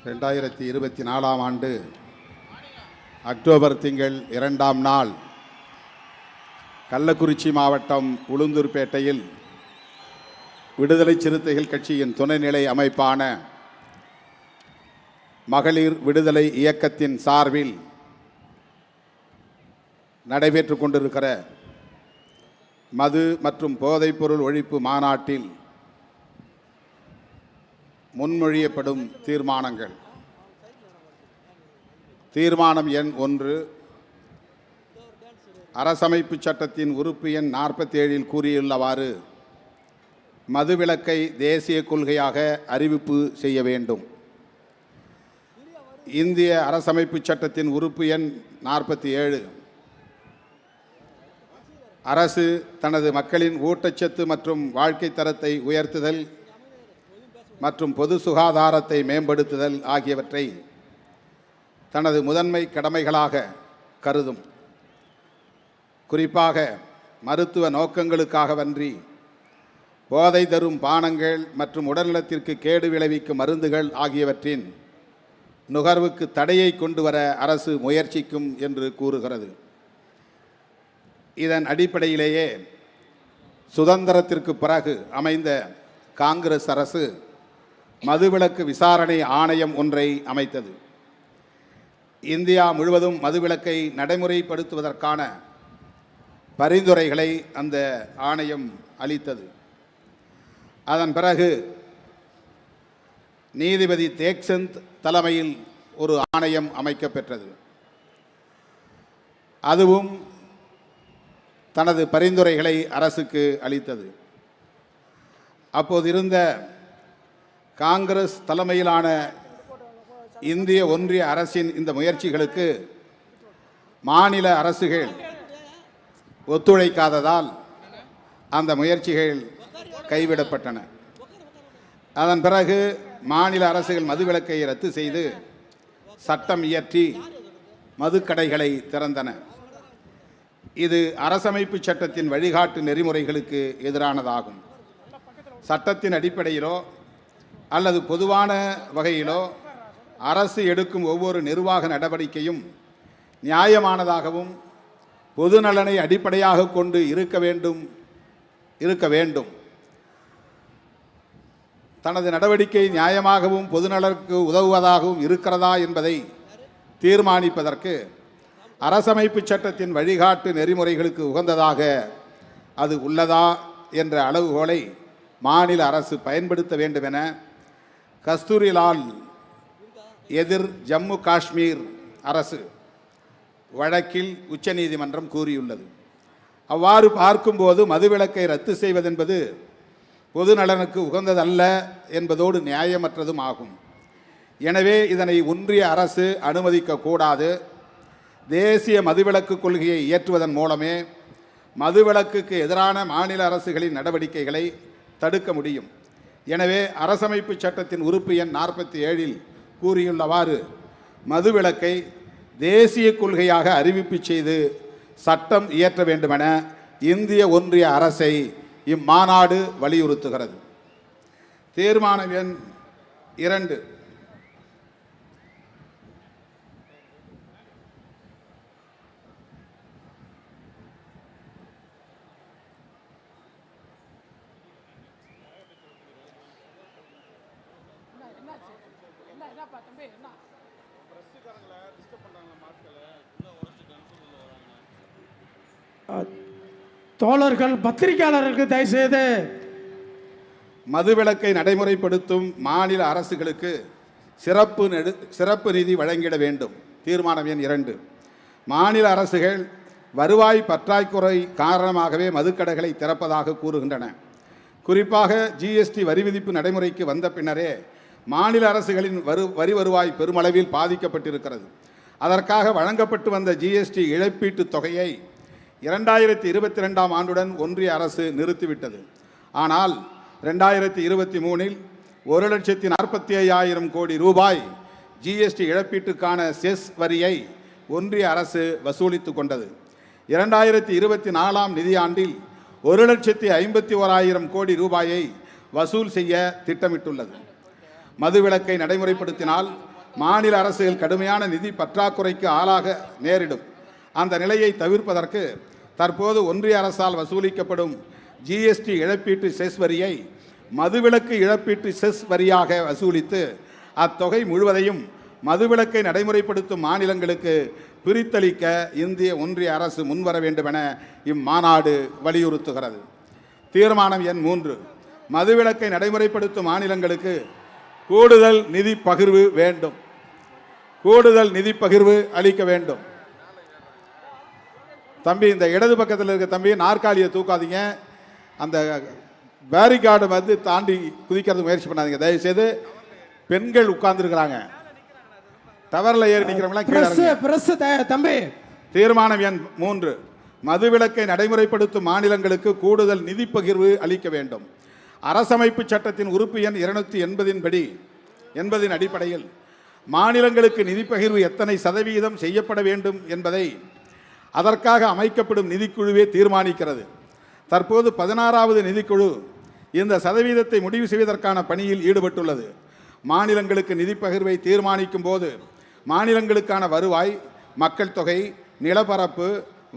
2024 ஆண்டு அக்டோபர் திங்கள் 2ஆம் நாள் கள்ளக்குறிச்சி மாவட்டம் உளுந்தூர்பேட்டையில் விடுதலை சிறுத்தைகள் கட்சியின் துணைநிலை அமைப்பான மகளிர் விடுதலை இயக்கத்தின் சார்பில் நடைபெற்று கொண்டிருக்கிற மது மற்றும் போதைப்பொருள் ஒழிப்பு மாநாட்டில் முன்மொழியப்படும் தீர்மானங்கள். தீர்மானம் எண் 1, அரசமைப்பு சட்டத்தின் உறுப்பு எண் 47 கூறியுள்ளவாறு மதுவிலக்கை தேசிய கொள்கையாக அறிவிப்பு செய்ய வேண்டும். இந்திய அரசமைப்பு சட்டத்தின் உறுப்பு எண் 47 அரசு தனது மக்களின் ஊட்டச்சத்து மற்றும் வாழ்க்கை தரத்தை உயர்த்துதல் மற்றும் பொது சுகாதாரத்தை மேம்படுத்துதல் ஆகியவற்றை தனது முதன்மை கடமைகளாக கருதும். குறிப்பாக மருத்துவ நோக்கங்களுக்காகவன்றி போதை தரும் பானங்கள் மற்றும் உடல்நலத்திற்கு கேடு விளைவிக்கும் மருந்துகள் ஆகியவற்றின் நுகர்வுக்கு தடையை கொண்டு வர அரசு முயற்சிக்கும் என்று கூறுகிறது. இதன் அடிப்படையிலேயே சுதந்திரத்திற்கு பிறகு அமைந்த காங்கிரஸ் அரசு மதுவிலக்கு விசாரணை ஆணையம் ஒன்றை அமைத்தது. இந்தியா முழுவதும் மதுவிலக்கை நடைமுறைப்படுத்துவதற்கான பரிந்துரைகளை அந்த ஆணையம் அளித்தது. அதன் பிறகு நீதிபதி தேக்சந்த் தலைமையில் ஒரு ஆணையம் அமைக்கப்பெற்றது. அதுவும் தனது பரிந்துரைகளை அரசுக்கு அளித்தது. அப்போது இருந்த காங்கிரஸ் தலைமையிலான இந்திய ஒன்றிய அரசின் இந்த முயற்சிகளுக்கு மாநில அரசுகள் ஒத்துழைக்காததால் அந்த முயற்சிகள் கைவிடப்பட்டன. அதன் பிறகு மாநில அரசுகள் மதுவிலக்கை ரத்து செய்து சட்டம் இயற்றி மதுக்கடைகளை திறந்தன. இது அரசமைப்பு சட்டத்தின் வழிகாட்டு நெறிமுறைகளுக்கு எதிரானதாகும். சட்டத்தின் அடிப்படையிலோ அல்லது பொதுவான வகையிலோ அரசு எடுக்கும் ஒவ்வொரு நிர்வாக நடவடிக்கையும் நியாயமானதாகவும் பொது நலனை அடிப்படையாக கொண்டு இருக்க வேண்டும். தனது நடவடிக்கை நியாயமாகவும் பொதுநலனுக்கு உதவுவதாகவும் இருக்கிறதா என்பதை தீர்மானிப்பதற்கு அரசமைப்பு சட்டத்தின் வழிகாட்டு நெறிமுறைகளுக்கு உகந்ததாக அது உள்ளதா என்ற அளவுகோலை மாநில அரசு பயன்படுத்த வேண்டும் என கஸ்தூரிலால் எதிர் ஜம்மு காஷ்மீர் அரசு வழக்கில் உச்சநீதிமன்றம் கூறியுள்ளது. அவ்வாறு பார்க்கும்போது மதுவிலக்கை ரத்து செய்வதென்பது பொது நலனுக்கு உகந்ததல்ல என்பதோடு நியாயமற்றதும் ஆகும். எனவே இதனை ஒன்றிய அரசு அனுமதிக்கக்கூடாது. தேசிய மதுவிலக்கு கொள்கையை இயற்றுவதன் மூலமே மதுவிலக்குக்கு எதிரான மாநில அரசுகளின் நடவடிக்கைகளை தடுக்க முடியும். எனவே அரசமைப்பு சட்டத்தின் உறுப்பு எண் 47 கூறியுள்ளவாறு மதுவிலக்கை தேசிய கொள்கையாக அறிவிப்பு செய்து சட்டம் இயற்ற வேண்டுமென இந்திய ஒன்றிய அரசை இம்மாநாடு வலியுறுத்துகிறது. தீர்மானம் எண் 2, தோழர்கள் பத்திரிகையாளர்களுக்கு தயவுசெய்து மதுவிலக்கை நடைமுறைப்படுத்தும் மாநில அரசுகளுக்கு சிறப்பு நிதி வழங்கிட வேண்டும். தீர்மானம் எண் 2, மாநில அரசுகள் வருவாய் பற்றாக்குறை காரணமாகவே மதுக்கடைகளை திறப்பதாக கூறுகின்றன. குறிப்பாக ஜிஎஸ்டி வரி விதிப்பு நடைமுறைக்கு வந்த பின்னரே மாநில அரசுகளின் வரி வருவாய் பெருமளவில் பாதிக்கப்பட்டிருக்கிறது. அதற்காக வழங்கப்பட்டு வந்த ஜிஎஸ்டி இழப்பீட்டு தொகையை 2022ஆம் ஆண்டுடன் ஒன்றிய அரசு நிறுத்திவிட்டது. ஆனால் 2023இல் 1,45,000 கோடி ரூபாய் ஜிஎஸ்டி இழப்பீட்டுக்கான செஸ் வரியை ஒன்றிய அரசு வசூலித்து கொண்டது. 2024ஆம் நிதியாண்டில் 1,51,000 கோடி ரூபாயை வசூல் செய்ய திட்டமிட்டுள்ளது. மதுவிலக்கை நடைமுறைப்படுத்தினால் மாநில அரசுகள் கடுமையான நிதி பற்றாக்குறைக்கு ஆளாக நேரிடும். அந்த நிலையை தவிர்ப்பதற்கு தற்போது ஒன்றிய அரசால் வசூலிக்கப்படும் ஜிஎஸ்டி இழப்பீட்டு செஸ் வரியை மதுவிலக்கு இழப்பீட்டு செஸ் வரியாக வசூலித்து அத்தொகை முழுவதையும் மதுவிலக்கை நடைமுறைப்படுத்தும் மாநிலங்களுக்கு பிரித்தளிக்க இந்திய ஒன்றிய அரசு முன்வர வேண்டுமென இம்மாநாடு வலியுறுத்துகிறது. தீர்மானம் எண் 3, மதுவிலக்கை நடைமுறைப்படுத்தும் மாநிலங்களுக்கு கூடுதல் நிதி பகிர்வு வேண்டும். கூடுதல் நிதி பகிர்வு அளிக்க வேண்டும். தம்பி, இந்த இடது பக்கத்தில் இருக்க தம்பி, நாற்காலியை தூக்காதீங்க. அந்த பேரிகார்டு வந்து தாண்டி குதிக்கிறது முயற்சி பண்ணாதீங்க தயவுசெய்து. பெண்கள் உட்கார்ந்துருக்கிறாங்க, டவரில் ஏறி நிற்கிறவங்களாம். தம்பி, தீர்மானம் எண் 3, மதுவிலக்கை நடைமுறைப்படுத்தும் மாநிலங்களுக்கு கூடுதல் நிதி பகிர்வு அளிக்க வேண்டும். அரசமைப்பு சட்டத்தின் உறுப்பு எண் 280 அடிப்படையில் மாநிலங்களுக்கு நிதி பகிர்வு எத்தனை சதவீதம் செய்யப்பட வேண்டும் என்பதை அதற்காக அமைக்கப்படும் நிதிக்குழுவே தீர்மானிக்கிறது. தற்போது 16வது நிதிக்குழு இந்த சதவீதத்தை முடிவு செய்வதற்கான பணியில் ஈடுபட்டுள்ளது. மாநிலங்களுக்கு நிதி பகிர்வை தீர்மானிக்கும் போது மாநிலங்களுக்கான வருவாய், மக்கள் தொகை, நிலப்பரப்பு,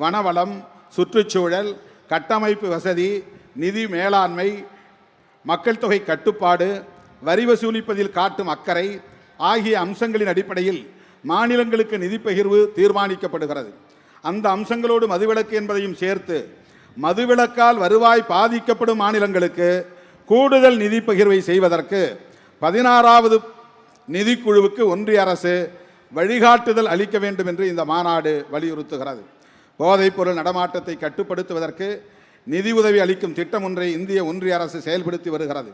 வனவளம், சுற்றுச்சூழல், கட்டமைப்பு வசதி, நிதி மேலாண்மை, மக்கள் தொகை கட்டுப்பாடு, வரி வசூலிப்பதில் காட்டும் அக்கறை ஆகிய அம்சங்களின் அடிப்படையில் மாநிலங்களுக்கு நிதி பகிர்வு தீர்மானிக்கப்படுகிறது. அந்த அம்சங்களோடு மதுவிலக்கு என்பதையும் சேர்த்து மதுவிலக்கால் வருவாய் பாதிக்கப்படும் மாநிலங்களுக்கு கூடுதல் நிதி பகிர்வை செய்வதற்கு 16வது நிதிக்குழுவுக்கு ஒன்றிய அரசு வழிகாட்டுதல் அளிக்க வேண்டும் என்று இந்த மாநாடு வலியுறுத்துகிறது. போதைப்பொருள் நடமாட்டத்தை கட்டுப்படுத்துவதற்கு நிதி உதவி அளிக்கும் திட்டம் ஒன்றை இந்திய ஒன்றிய அரசு செயல்படுத்தி வருகிறது.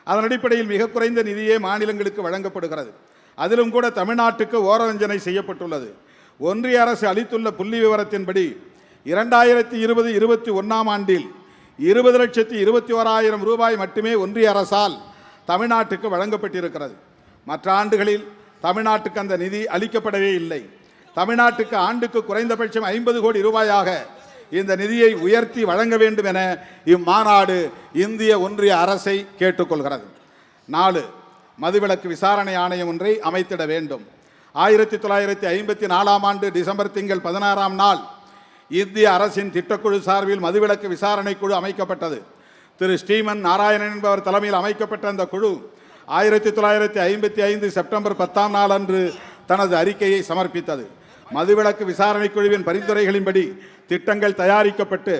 அதன் அடிப்படையில் மிக குறைந்த நிதியே மாநிலங்களுக்கு வழங்கப்படுகிறது. அதிலும் கூட தமிழ்நாட்டுக்கு ஓரவஞ்சனை செய்யப்பட்டுள்ளது. ஒன்றிய அரசு அளித்துள்ள புள்ளி விவரத்தின்படி 2020-21 ஆண்டில் 20,21,000 ரூபாய் மட்டுமே ஒன்றிய அரசால் தமிழ்நாட்டுக்கு வழங்கப்பட்டிருக்கிறது. மற்ற ஆண்டுகளில் தமிழ்நாட்டுக்கு அந்த நிதி அளிக்கப்படவே இல்லை. தமிழ்நாட்டுக்கு ஆண்டுக்கு குறைந்தபட்சம் 50 கோடி ரூபாயாக இந்த நிதியை உயர்த்தி வழங்க வேண்டும் என இம்மாநாடு இந்திய ஒன்றிய அரசை கேட்டுக்கொள்கிறது. 4, மதுவிலக்கு விசாரணை ஆணையம் ஒன்றை அமைத்திட வேண்டும். 1954 ஆண்டு டிசம்பர் திங்கள் 16ஆம் நாள் இந்திய அரசின் திட்டக்குழு சார்பில் மதுவிலக்கு விசாரணை குழு அமைக்கப்பட்டது. திரு ஸ்ரீமன் நாராயணன் என்பவர் தலைமையில் அமைக்கப்பட்ட அந்த குழு 1955 செப்டம்பர் 10ஆம் நாள் அன்று தனது அறிக்கையை சமர்ப்பித்தது. மதுவிலக்கு விசாரணை குழுவின் பரிந்துரைகளின்படி திட்டங்கள் தயாரிக்கப்பட்டு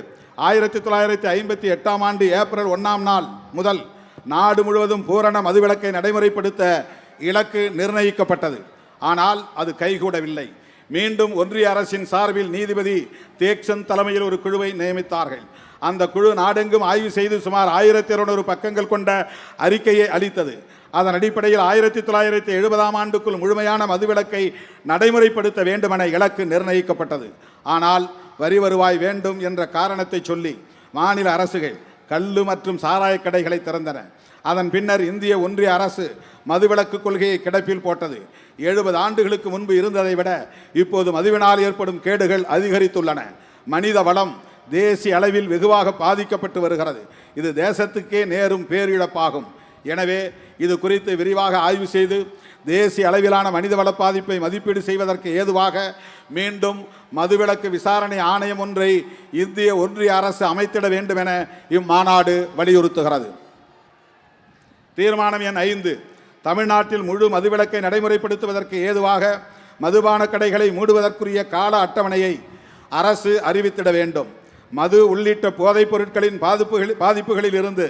1958ஆம் ஆண்டு ஏப்ரல் 1ஆம் நாள் முதல் நாடு முழுவதும் பூரண மதுவிலக்கை நடைமுறைப்படுத்த இலக்கு நிர்ணயிக்கப்பட்டது. ஆனால் அது கைகூடவில்லை. மீண்டும் ஒன்றிய அரசின் சார்பில் நீதிபதி தேக்சந்த் தலைமையில் ஒரு குழுவை நியமித்தார்கள். அந்த குழு நாடெங்கும் ஆய்வு செய்து சுமார் 1200 பக்கங்கள் கொண்ட அறிக்கையை அளித்தது. அதன் அடிப்படையில் 1970ஆம் ஆண்டுக்குள் முழுமையான மதுவிலக்கை நடைமுறைப்படுத்த வேண்டுமென இலக்கு நிர்ணயிக்கப்பட்டது. ஆனால் வரி வருவாய் வேண்டும் என்ற காரணத்தை சொல்லி மாநில அரசுகள் கள்ளு மற்றும் சாராய கடைகளை திறந்தன. அதன் பின்னர் இந்திய ஒன்றிய அரசு மதுவிலக்கு கொள்கையை கிடப்பில் போட்டது. 70 ஆண்டுகளுக்கு முன்பு இருந்ததை விட இப்போது மதுவினால் ஏற்படும் கேடுகள் அதிகரித்துள்ளன. மனித வளம் தேசிய அளவில் வெகுவாக பாதிக்கப்பட்டு வருகிறது. இது தேசத்துக்கே நேரும் பேரிழப்பாகும். எனவே இது குறித்து விரிவாக ஆய்வு செய்து தேசிய அளவிலான மனிதவள பாதிப்பை மதிப்பீடு செய்வதற்கு ஏதுவாக மீண்டும் மதுவிலக்கு விசாரணை ஆணையம் ஒன்றை இந்திய ஒன்றிய அரசு அமைத்திட வேண்டும் என இம்மாநாடு வலியுறுத்துகிறது. தீர்மானம் எண் 5, தமிழ்நாட்டில் முழு மதுவிலக்கை நடைமுறைப்படுத்துவதற்கு ஏதுவாக மதுபான கடைகளை மூடுவதற்குரிய கால அட்டவணையை அரசு அறிவித்திட வேண்டும். மது உள்ளிட்ட போதைப் பொருட்களின் பாதிப்புகளில் இருந்து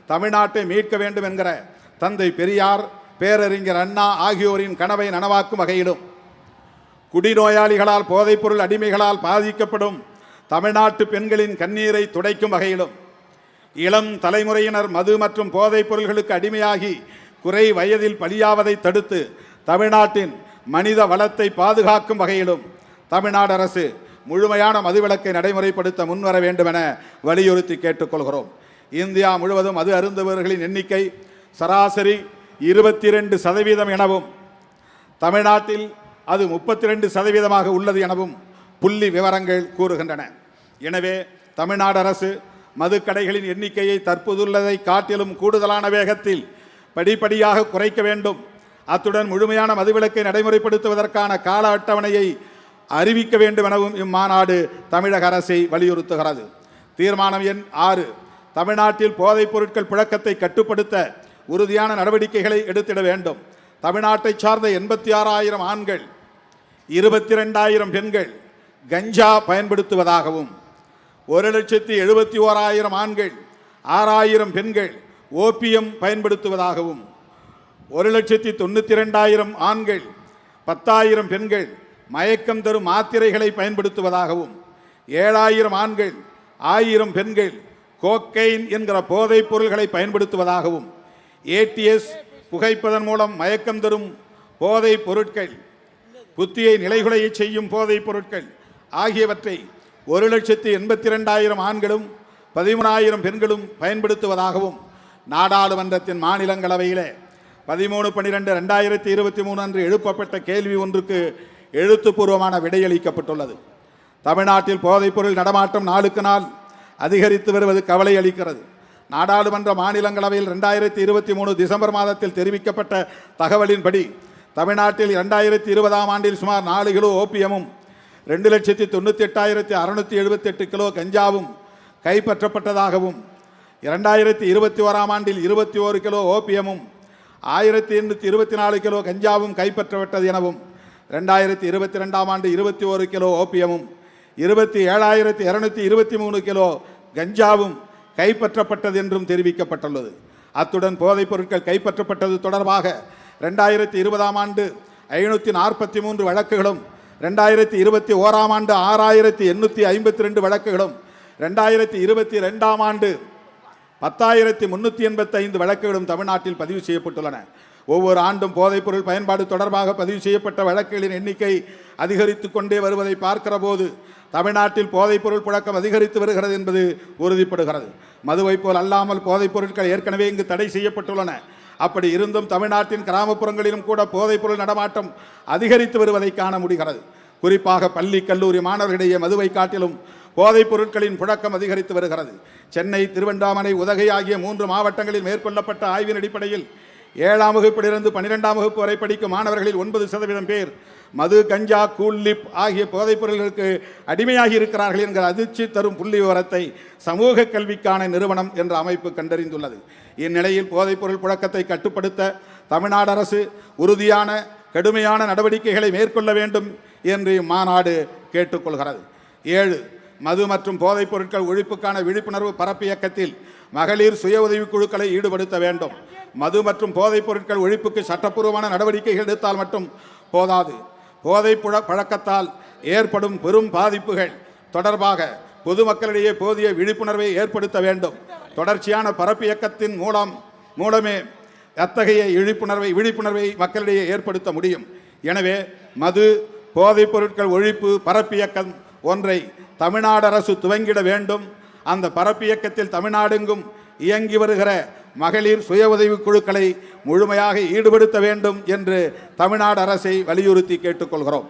தமிழ்நாட்டை மீட்க வேண்டும் என்கிற தந்தை பெரியார், பேரறிஞர் அண்ணா ஆகியோரின் கனவை நனவாக்கும் வகையிலும் குடிநோயாளிகளால் போதைப்பொருள் அடிமைகளால் பாதிக்கப்படும் தமிழ்நாட்டு பெண்களின் கண்ணீரை துடைக்கும் வகையிலும் இளம் தலைமுறையினர் மது மற்றும் போதைப் பொருள்களுக்கு அடிமையாகி குறை வயதில் பலியாவதை தடுத்து தமிழ்நாட்டின் மனித வளத்தை பாதுகாக்கும் வகையிலும் தமிழ்நாடு அரசு முழுமையான மதுவிலக்கை நடைமுறைப்படுத்த முன்வர வேண்டும் என வலியுறுத்தி கேட்டுக்கொள்கிறோம். இந்தியா முழுவதும் மது அருந்துபவர்களின் எண்ணிக்கை சராசரி 22% எனவும் தமிழ்நாட்டில் அது 32% உள்ளது எனவும் புள்ளி விவரங்கள் கூறுகின்றன. எனவே தமிழ்நாடு அரசு மதுக்கடைகளின் எண்ணிக்கையை தற்போதுள்ளதை காட்டிலும் கூடுதலான வேகத்தில் படிப்படியாக குறைக்க வேண்டும். அத்துடன் முழுமையான மதுவிலக்கை நடைமுறைப்படுத்துவதற்கான கால அட்டவணையை அறிவிக்க வேண்டும் எனவும் இம்மாநாடு தமிழக அரசை வலியுறுத்துகிறது. தீர்மானம் எண் 6, தமிழ்நாட்டில் போதைப் பொருட்கள் புழக்கத்தை கட்டுப்படுத்த உறுதியான நடவடிக்கைகளை எடுத்திட வேண்டும். தமிழ்நாட்டை சார்ந்த 86,000 ஆண்கள் 22,000 பெண்கள் கஞ்சா பயன்படுத்துவதாகவும் 1,71,000 ஆண்கள் 6,000 பெண்கள் ஓபியம் பயன்படுத்துவதாகவும் 1,92,000 ஆண்கள் 10,000 பெண்கள் மயக்கம் தரும் மாத்திரைகளை பயன்படுத்துவதாகவும் 7,000 ஆண்கள் 1,000 பெண்கள் கோக்கைன் என்கிற போதைப் பொருள்களை பயன்படுத்துவதாகவும் ஏடிஎஸ் புகைப்பதன் மூலம் மயக்கம் தரும் போதைப் பொருட்கள் புத்தியை நிலைகுலைய செய்யும் போதைப் பொருட்கள் ஆகியவற்றை 1,82,000 ஆண்களும் 13,000 பெண்களும் பயன்படுத்துவதாகவும் நாடாளுமன்றத்தின் மாநிலங்களவையில் 13/12/2023 அன்று எழுப்பப்பட்ட கேள்வி ஒன்றுக்கு எழுத்துப்பூர்வமான விடையளிக்கப்பட்டுள்ளது. தமிழ்நாட்டில் போதைப்பொருள் நடமாட்டம் நாளுக்கு நாள் அதிகரித்து வருவது கவலை அளிக்கிறது. நாடாளுமன்ற மாநிலங்களவையில் 2023 டிசம்பர் மாதத்தில் தெரிவிக்கப்பட்ட தகவலின்படி தமிழ்நாட்டில் 2020ஆம் ஆண்டில் சுமார் 4 கிலோ ஓபியமும் 2,98,678 கிலோ கஞ்சாவும் கைப்பற்றப்பட்டதாகவும் 2021ஆம் ஆண்டில் 21 கிலோ ஓபியமும் 1,824 கிலோ கஞ்சாவும் கைப்பற்றப்பட்டது எனவும் 2022ஆம் ஆண்டு 21 கிலோ ஓபியமும் 27,223 கிலோ கஞ்சாவும் கைப்பற்றப்பட்டது என்றும் தெரிவிக்கப்பட்டுள்ளது. அத்துடன் போதைப் பொருட்கள் கைப்பற்றப்பட்டது தொடர்பாக 2020ஆம் ஆண்டு 543 வழக்குகளும் 2021ஆம் ஆண்டு 6,852 வழக்குகளும் 2022ஆம் ஆண்டு 10,385 வழக்குகளும் தமிழ்நாட்டில் பதிவு செய்யப்பட்டுள்ளன. ஒவ்வொரு ஆண்டும் போதைப்பொருள் பயன்பாடு தொடர்பாக பதிவு செய்யப்பட்ட வழக்குகளின் எண்ணிக்கை அதிகரித்து கொண்டே வருவதை பார்க்கிற போது தமிழ்நாட்டில் போதைப்பொருள் புழக்கம் அதிகரித்து வருகிறது என்பது உறுதிப்படுகிறது. மதுவை போல் அல்லாமல் போதைப் பொருட்கள் ஏற்கனவே இங்கு தடை செய்யப்பட்டுள்ளன. அப்படி இருந்தும் தமிழ்நாட்டின் கிராமப்புறங்களிலும் கூட போதைப்பொருள் நடமாட்டம் அதிகரித்து வருவதை காண முடிகிறது. குறிப்பாக பள்ளி கல்லூரி மாணவர்களிடையே மதுவை காட்டிலும் போதைப் பொருட்களின் புழக்கம் அதிகரித்து வருகிறது. சென்னை, திருவண்ணாமலை, உதகை ஆகிய 3 மாவட்டங்களில் மேற்கொள்ளப்பட்ட ஆய்வின் அடிப்படையில் 7ஆம் வகுப்பிலிருந்து 12ஆம் வகுப்பு வரை படிக்கும் மாணவர்களில் 9% பேர் மது, கஞ்சா, கூல்லிப் ஆகிய போதைப் பொருள்களுக்கு அடிமையாகி இருக்கிறார்கள் என்கிற அதிர்ச்சி தரும் புள்ளி விவரத்தை சமூக கல்விக்கான நிறுவனம் என்ற அமைப்பு கண்டறிந்துள்ளது. இந்நிலையில் போதைப் பொருள் புழக்கத்தை கட்டுப்படுத்த தமிழ்நாடு அரசு உறுதியான கடுமையான நடவடிக்கைகளை மேற்கொள்ள வேண்டும் என்று இம்மாநாடு கேட்டுக்கொள்கிறது. 7. மது மற்றும் போதைப் பொருட்கள் ஒழிப்புக்கான விழிப்புணர்வு பரப்பு இயக்கத்தில் மகளிர் சுய உதவிக் குழுக்களை ஈடுபடுத்த வேண்டும். மது மற்றும் போதைப் பொருட்கள் ஒழிப்புக்கு சட்டப்பூர்வமான நடவடிக்கைகள் எடுத்தால் மட்டும் போதாது. போதைப் பழக்கத்தால் ஏற்படும் பெரும் பாதிப்புகள் தொடர்பாக பொதுமக்களிடையே போதிய விழிப்புணர்வை ஏற்படுத்த வேண்டும். தொடர்ச்சியான பரப்பு இயக்கத்தின் மூலமே அத்தகைய விழிப்புணர்வை மக்களிடையே ஏற்படுத்த முடியும். எனவே மது போதைப் பொருட்கள் ஒழிப்பு பரப்பு இயக்கம் ஒன்றை தமிழ்நாடு அரசு துவங்கிட வேண்டும். அந்த பரப்பு இயக்கத்தில் தமிழ்நாடெங்கும் இயங்கி வருகிற மகளிர் சுய உதவிக் குழுக்களை முழுமையாக ஈடுபடுத்த வேண்டும் என்று தமிழ்நாடு அரசை வலியுறுத்தி கேட்டுக்கொள்கிறோம்.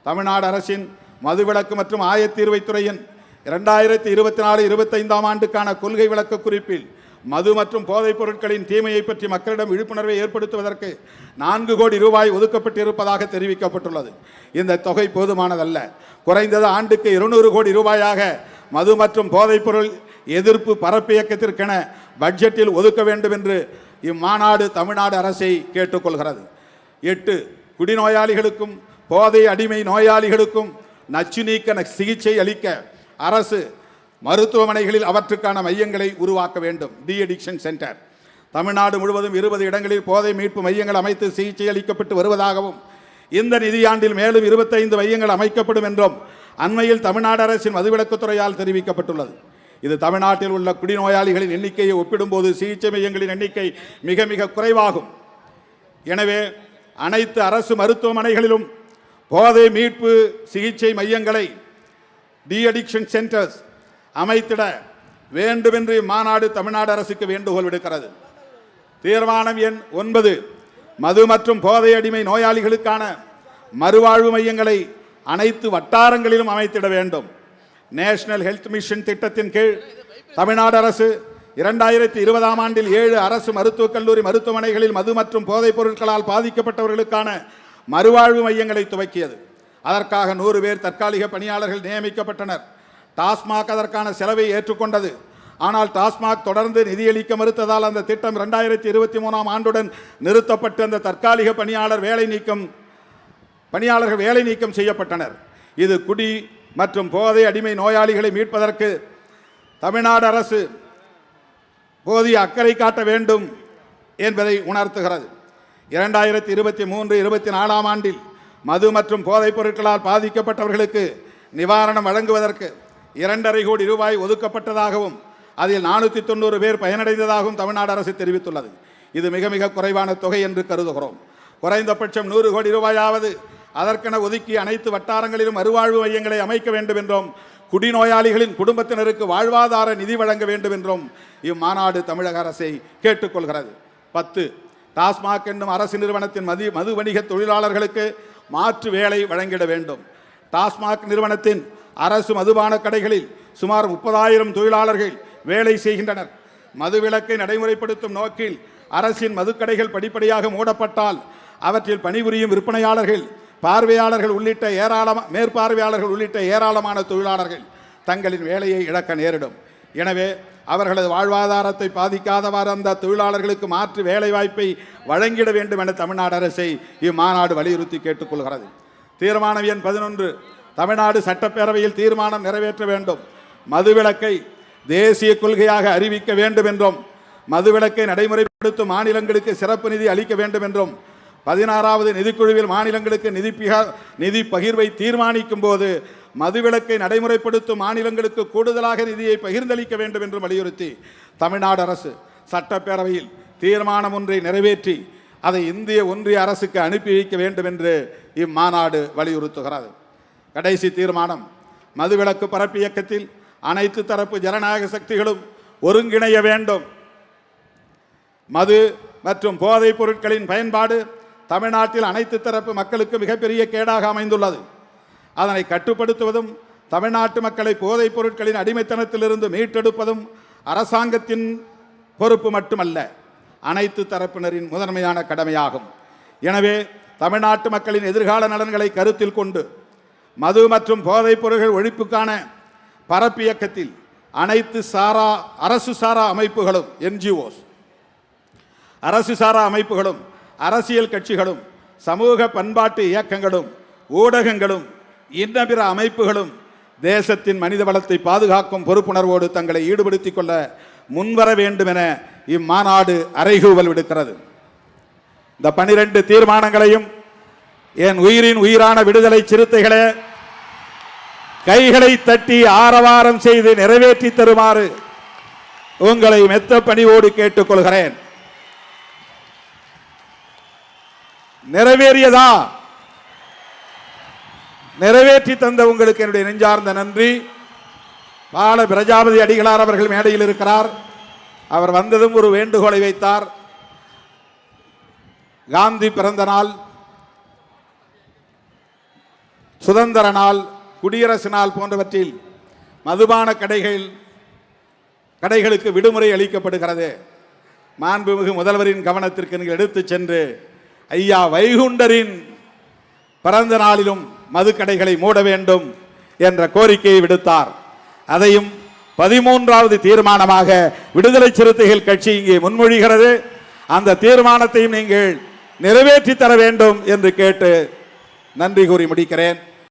தமிழ்நாடு அரசின் மதுவிலக்கு மற்றும் ஆயத்தீர்வைத்துறையின் 2024-25ஆம் ஆண்டுக்கான கொள்கை விளக்க குறிப்பில் மது மற்றும் போதைப் பொருட்களின் தீமையை பற்றி மக்களிடம் விழிப்புணர்வை ஏற்படுத்துவதற்கு 4 கோடி ரூபாய் ஒதுக்கப்பட்டிருப்பதாக தெரிவிக்கப்பட்டுள்ளது. இந்த தொகை போதுமானதல்ல. குறைந்தது ஆண்டுக்கு 200 கோடி ரூபாயாக மது மற்றும் போதைப் பொருள் எதிர்ப்பு பரப்பு இயக்கத்திற்கென பட்ஜெட்டில் ஒதுக்க வேண்டும் என்று இம்மாநாடு தமிழ்நாடு அரசை கேட்டுக்கொள்கிறது. 8. குடிநோயாளிகளுக்கும் போதை அடிமை நோயாளிகளுக்கும் நச்சு நீக்க சிகிச்சை அளிக்க அரசு மருத்துவமனைகளில் அவற்றுக்கான மையங்களை உருவாக்க வேண்டும். De addiction centre. தமிழ்நாடு முழுவதும் 20 இடங்களில் போதை மீட்பு மையங்கள் அமைத்து சிகிச்சை அளிக்கப்பட்டு வருவதாகவும் இந்த நிதியாண்டில் மேலும் 25 மையங்கள் அமைக்கப்படும் என்றும் அண்மையில் தமிழ்நாடு அரசின் மதுவிலக்குத்துறையால் தெரிவிக்கப்பட்டுள்ளது. இது தமிழ்நாட்டில் உள்ள குடிநோயாளிகளின் எண்ணிக்கையை ஒப்பிடும்போது சிகிச்சை மையங்களின் எண்ணிக்கை மிக மிக குறைவாகும். எனவே அனைத்து அரசு மருத்துவமனைகளிலும் போதை மீட்பு சிகிச்சை மையங்களை டி அடிக்ஷன் சென்டர்ஸ் அமைத்திட வேண்டும் என்று இம்மாநாடு தமிழ்நாடு அரசுக்கு வேண்டுகோள் விடுக்கிறது. தீர்மானம் எண் 9. மது மற்றும் போதை அடிமை நோயாளிகளுக்கான மறுவாழ்வு மையங்களை அனைத்து வட்டாரங்களிலும் அமைத்திட வேண்டும். நேஷனல் ஹெல்த் மிஷன் திட்டத்தின் கீழ் தமிழ்நாடு அரசு 2020ஆம் ஆண்டில் 7 அரசு மருத்துவக் கல்லூரி மருத்துவமனைகளில் மது மற்றும் போதைப் பொருட்களால் பாதிக்கப்பட்டவர்களுக்கான மறுவாழ்வு மையங்களை துவக்கியது. அதற்காக 100 பேர் தற்காலிக பணியாளர்கள் நியமிக்கப்பட்டனர். டாஸ்மாக் அதற்கான செலவை ஏற்றுக்கொண்டது. ஆனால் டாஸ்மாக் தொடர்ந்து நிதியளிக்க மறுத்ததால் அந்த திட்டம் 2023ஆம் ஆண்டுடன் நிறுத்தப்பட்டு அந்த தற்காலிக பணியாளர்கள் வேலை நீக்கம் செய்யப்பட்டனர். இது குடி மற்றும் போதை அடிமை நோயாளிகளை மீட்பதற்கு தமிழ்நாடு அரசு போதிய அக்கறை காட்ட வேண்டும் என்பதை உணர்த்துகிறது. 2023-24ஆம் ஆண்டில் மது மற்றும் போதைப் பொருட்களால் பாதிக்கப்பட்டவர்களுக்கு நிவாரணம் வழங்குவதற்கு 2.5 கோடி ரூபாய் ஒதுக்கப்பட்டதாகவும் அதில் 490 பேர் பயனடைந்ததாகவும் தமிழ்நாடு அரசு தெரிவித்துள்ளது. இது மிக மிக குறைவான தொகை என்று கருதுகிறோம். குறைந்தபட்சம் 100 கோடி ரூபாயாவது அதற்கென ஒதுக்கி அனைத்து வட்டாரங்களிலும் மறுவாழ்வு மையங்களை அமைக்க வேண்டும் என்றும் குடிநோயாளிகளின் குடும்பத்தினருக்கு வாழ்வாதார நிதி வழங்க வேண்டும் என்றும் இம்மாநாடு தமிழக அரசை கேட்டுக்கொள்கிறது. 10. டாஸ்மாக் என்னும் அரசு நிறுவனத்தின் மது வணிக தொழிலாளர்களுக்கு மாற்று வேலை வழங்கிட வேண்டும். டாஸ்மாக் நிறுவனத்தின் அரசு மதுபான கடைகளில் சுமார் 30,000 தொழிலாளர்கள் வேலை செய்கின்றனர். மதுவிலக்கை நடைமுறைப்படுத்தும் நோக்கில் அரசின் மதுக்கடைகள் படிப்படியாக மூடப்பட்டால் அவற்றில் பணிபுரியும் விற்பனையாளர்கள், மேற்பார்வையாளர்கள் உள்ளிட்ட ஏராளமான தொழிலாளர்கள் தங்களின் வேலையை இழக்க நேரிடும். எனவே அவர்களது வாழ்வாதாரத்தை பாதிக்காதவாறு அந்த தொழிலாளர்களுக்கு மாற்று வேலை வாய்ப்பை வழங்கிட வேண்டும் என தமிழ்நாடு அரசை இம்மாநாடு வலியுறுத்தி கேட்டுக்கொள்கிறது. தீர்மானம் எண் 11. தமிழ்நாடு சட்டப்பேரவையில் தீர்மானம் நிறைவேற்ற வேண்டும். மதுவிலக்கை தேசிய கொள்கையாக அறிவிக்க வேண்டும் என்றும் மதுவிலக்கை நடைமுறைப்படுத்தும் மாநிலங்களுக்கு சிறப்பு நிதி அளிக்க வேண்டும் என்றும் 16வது நிதிக்குழுவில் மாநிலங்களுக்கு நிதி பகிர்வை தீர்மானிக்கும் போது மதுவிலக்கை நடைமுறைப்படுத்தும் மாநிலங்களுக்கு கூடுதலாக நிதியை பகிர்ந்தளிக்க வேண்டும் என்று வலியுறுத்தி தமிழ்நாடு அரசு சட்டப்பேரவையில் தீர்மானம் ஒன்றை நிறைவேற்றி அதை இந்திய ஒன்றிய அரசுக்கு அனுப்பி வைக்க வேண்டும் என்று இம்மாநாடு வலியுறுத்துகிறது. கடைசி தீர்மானம். மதுவிலக்கு பரப்பு இயக்கத்தில் அனைத்து தரப்பு ஜனநாயக சக்திகளும் ஒருங்கிணைய வேண்டும். மது மற்றும் போதைப் பொருட்களின் பயன்பாடு தமிழ்நாட்டில் அனைத்து தரப்பு மக்களுக்கு மிகப்பெரிய கேடாக அமைந்துள்ளது. அதனை கட்டுப்படுத்துவதும் தமிழ்நாட்டு மக்களை போதைப் பொருட்களின் அடிமைத்தனத்திலிருந்து மீட்டெடுப்பதும் அரசாங்கத்தின் பொறுப்பு மட்டுமல்ல, அனைத்து தரப்பினரின் முதன்மையான கடமையாகும். எனவே தமிழ்நாட்டு மக்களின் எதிர்கால நலன்களை கருத்தில் கொண்டு மது மற்றும் போதைப் பொருட்கள் ஒழிப்புக்கான பரப்பு இயக்கத்தில் அனைத்து அரசு சாரா அமைப்புகளும், NGOs, அரசு சாரா அமைப்புகளும், அரசியல் கட்சிகளும், சமூக பண்பாட்டு இயக்கங்களும், ஊடகங்களும், இன்ன பிற அமைப்புகளும் தேசத்தின் மனித வளத்தை பாதுகாக்கும் பொறுப்புணர்வோடு தங்களை ஈடுபடுத்திக் கொள்ள முன்வர வேண்டும் என இம்மாநாடு அறைகூவல் விடுக்கிறது. இந்த 12 தீர்மானங்களையும் என் உயிரின் உயிரான விடுதலை சிறுத்தைகளே கைகளை தட்டி ஆரவாரம் செய்து நிறைவேற்றி தருமாறு உங்களை மெத்த பணிவோடு கேட்டுக்கொள்கிறேன். நிறைவேறியதா? நிறைவேற்றி தந்த உங்களுக்கு என்னுடைய நெஞ்சார்ந்த நன்றி. பால பிரஜாபதி அடிகளார் அவர்கள் மேடையில் இருக்கிறார். அவர் வந்ததும் ஒரு வேண்டுகோளை வைத்தார். காந்தி பிறந்த நாள், சுதந்திர நாள், குடியரசு நாள் போன்றவற்றில் மதுபான கடைகளுக்கு விடுமுறை அளிக்கப்படுகிறது. மாண்புமிகு முதல்வரின் கவனத்திற்கு நீங்கள் எடுத்துச் சென்று ஐயா வைகுண்டரின் பிறந்த நாளிலும் மதுக்கடைகளை மூட வேண்டும் என்ற கோரிக்கையை விடுத்தார். அதையும் 13வது தீர்மானமாக விடுதலை சிறுத்தைகள் கட்சி இங்கே முன்மொழிகிறது. அந்த தீர்மானத்தையும் நீங்கள் நிறைவேற்றி தர வேண்டும் என்று கேட்டு நன்றி கூறி முடிக்கிறேன்.